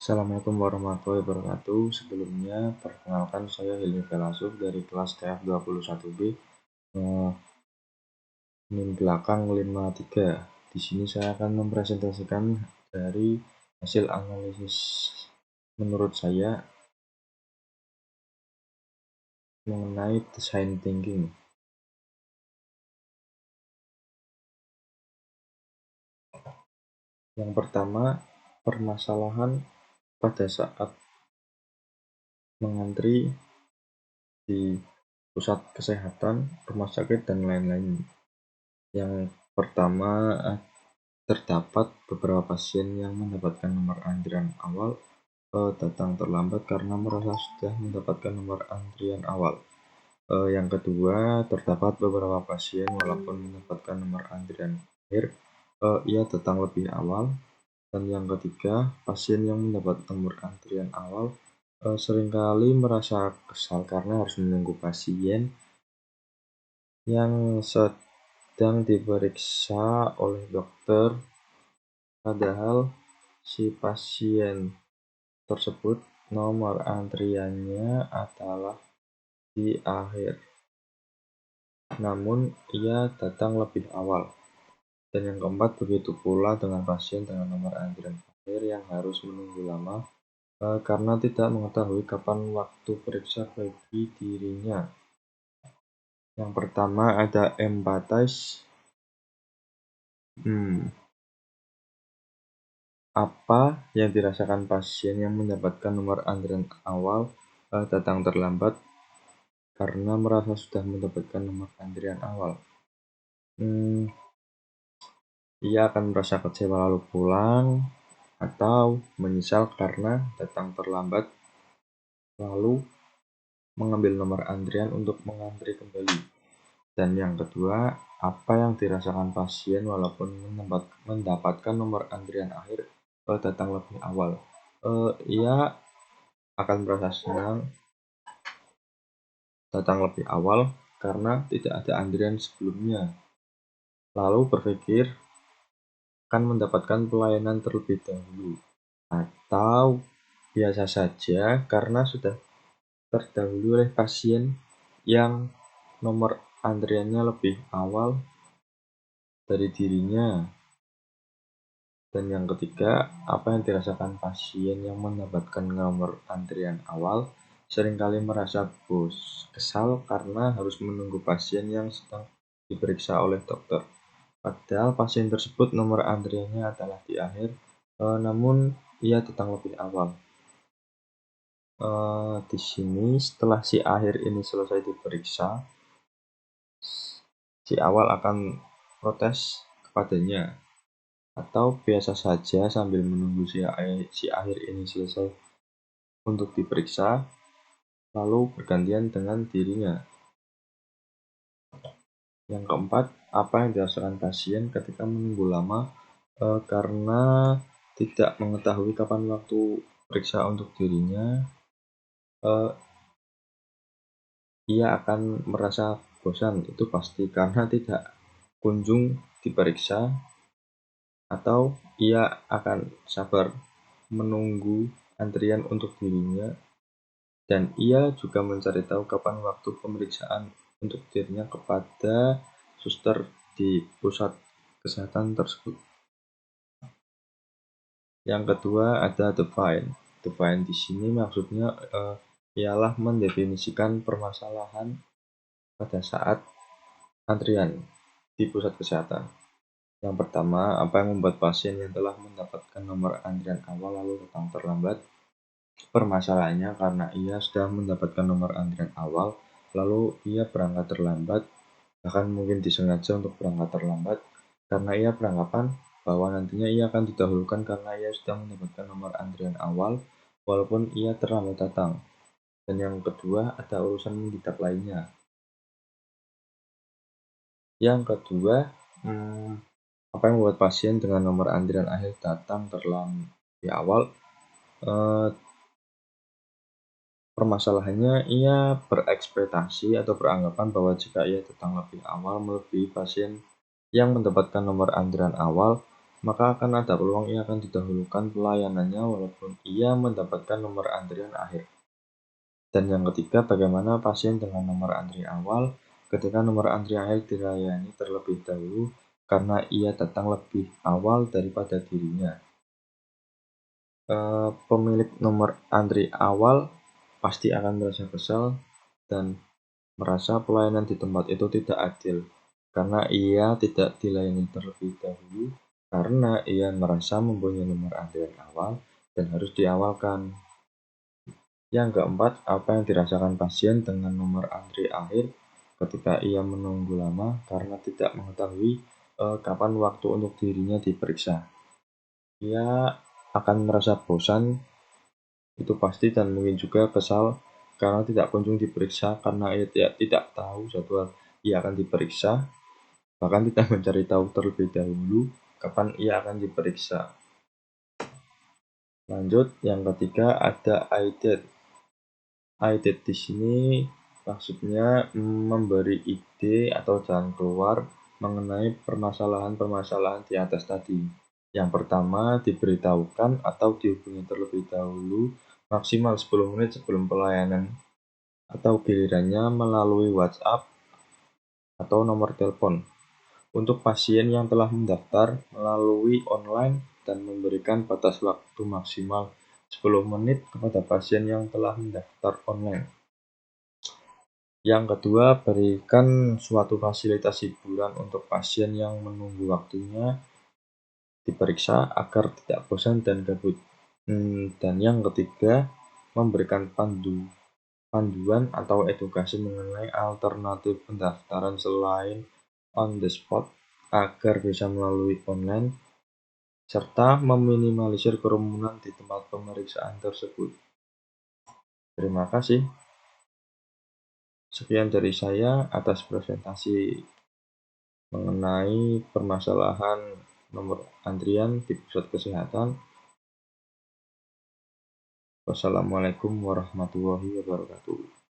Assalamualaikum warahmatullahi wabarakatuh. Sebelumnya, perkenalkan saya Hilmi Velasuf dari kelas TF21B, NIM belakang 53. Di sini saya akan mempresentasikan dari hasil analisis menurut saya mengenai design thinking. Yang pertama, permasalahan pada saat mengantri di pusat kesehatan, rumah sakit, dan lain-lain. Yang pertama, terdapat beberapa pasien yang mendapatkan nomor antrian awal datang terlambat karena merasa sudah mendapatkan nomor antrian awal. Yang kedua, terdapat beberapa pasien walaupun mendapatkan nomor antrian akhir, ia datang lebih awal. Dan yang ketiga, pasien yang mendapat nomor antrian awal seringkali merasa kesal karena harus menunggu pasien yang sedang diperiksa oleh dokter, padahal si pasien tersebut nomor antriannya adalah di akhir, namun ia datang lebih awal. Dan yang keempat, begitu pula dengan pasien dengan nomor antrian akhir yang harus menunggu lama karena tidak mengetahui kapan waktu periksa bagi dirinya. Yang pertama ada empathize. Apa yang dirasakan pasien yang mendapatkan nomor antrian awal datang terlambat karena merasa sudah mendapatkan nomor antrian awal? Ia akan merasa kecewa lalu pulang, atau menyesal karena datang terlambat lalu mengambil nomor antrian untuk mengantri kembali. Dan yang kedua, apa yang dirasakan pasien walaupun mendapatkan nomor antrian akhir datang lebih awal? Ia akan merasa senang datang lebih awal karena tidak ada antrian sebelumnya, lalu berpikir akan mendapatkan pelayanan terlebih dahulu, atau biasa saja karena sudah terdahului oleh pasien yang nomor antriannya lebih awal dari dirinya. Dan yang ketiga, apa yang dirasakan pasien yang mendapatkan nomor antrian awal seringkali merasa kesal karena harus menunggu pasien yang sedang diperiksa oleh dokter. Padahal pasien tersebut nomor antriannya adalah di akhir, namun ia datang lebih awal. Di sini setelah si akhir ini selesai diperiksa, si awal akan protes kepadanya, atau biasa saja sambil menunggu si akhir ini selesai untuk diperiksa, lalu bergantian dengan dirinya. Yang keempat, apa yang dirasakan pasien ketika menunggu lama karena tidak mengetahui kapan waktu periksa untuk dirinya? Ia akan merasa bosan, itu pasti, karena tidak kunjung diperiksa, atau ia akan sabar menunggu antrian untuk dirinya, dan ia juga mencari tahu kapan waktu pemeriksaan untuk dirinya kepada suster di pusat kesehatan tersebut. Yang kedua ada define. Define di sini maksudnya ialah mendefinisikan permasalahan pada saat antrian di pusat kesehatan. Yang pertama, apa yang membuat pasien yang telah mendapatkan nomor antrian awal lalu datang terlambat? Permasalahannya karena ia sudah mendapatkan nomor antrian awal, lalu ia berangkat terlambat, bahkan mungkin disengaja untuk berangkat terlambat, karena ia beranggapan bahwa nantinya ia akan didahulukan karena ia sudah mendapatkan nomor antrian awal, walaupun ia terlambat datang. Dan yang kedua, ada urusan mendesak lainnya. Yang kedua, apa yang membuat pasien dengan nomor antrian akhir datang terlambat awal? Permasalahannya, ia berekspektasi atau beranggapan bahwa jika ia datang lebih awal melebihi pasien yang mendapatkan nomor antrian awal, maka akan ada peluang ia akan didahulukan pelayanannya walaupun ia mendapatkan nomor antrian akhir. Dan yang ketiga, bagaimana pasien dengan nomor antri awal ketika nomor antri akhir dilayani terlebih dahulu karena ia datang lebih awal daripada dirinya. Pemilik nomor antri awal pasti akan merasa kesal dan merasa pelayanan di tempat itu tidak adil karena ia tidak dilayani terlebih dahulu karena ia merasa mempunyai nomor antrian awal dan harus diawalkan. Yang keempat, apa yang dirasakan pasien dengan nomor antri akhir ketika ia menunggu lama karena tidak mengetahui kapan waktu untuk dirinya diperiksa. Ia akan merasa bosan, itu pasti, dan mungkin juga kesal karena tidak kunjung diperiksa karena ia tidak tahu jadwal ia akan diperiksa, bahkan tidak mencari tahu terlebih dahulu kapan ia akan diperiksa. Lanjut, yang ketiga ada idea. Ide di sini maksudnya memberi ide atau jalan keluar mengenai permasalahan-permasalahan di atas tadi. Yang pertama, diberitahukan atau dihubungi terlebih dahulu maksimal 10 menit sebelum pelayanan atau gilirannya melalui WhatsApp atau nomor telepon. Untuk pasien yang telah mendaftar melalui online dan memberikan batas waktu maksimal 10 menit kepada pasien yang telah mendaftar online. Yang kedua, berikan suatu fasilitas hiburan untuk pasien yang menunggu waktunya diperiksa agar tidak bosan dan gabut. Dan yang ketiga, memberikan panduan atau edukasi mengenai alternatif pendaftaran selain on the spot agar bisa melalui online, serta meminimalisir kerumunan di tempat pemeriksaan tersebut. Terima kasih. Sekian dari saya atas presentasi mengenai permasalahan nomor antrian di pusat kesehatan. Wassalamualaikum warahmatullahi wabarakatuh.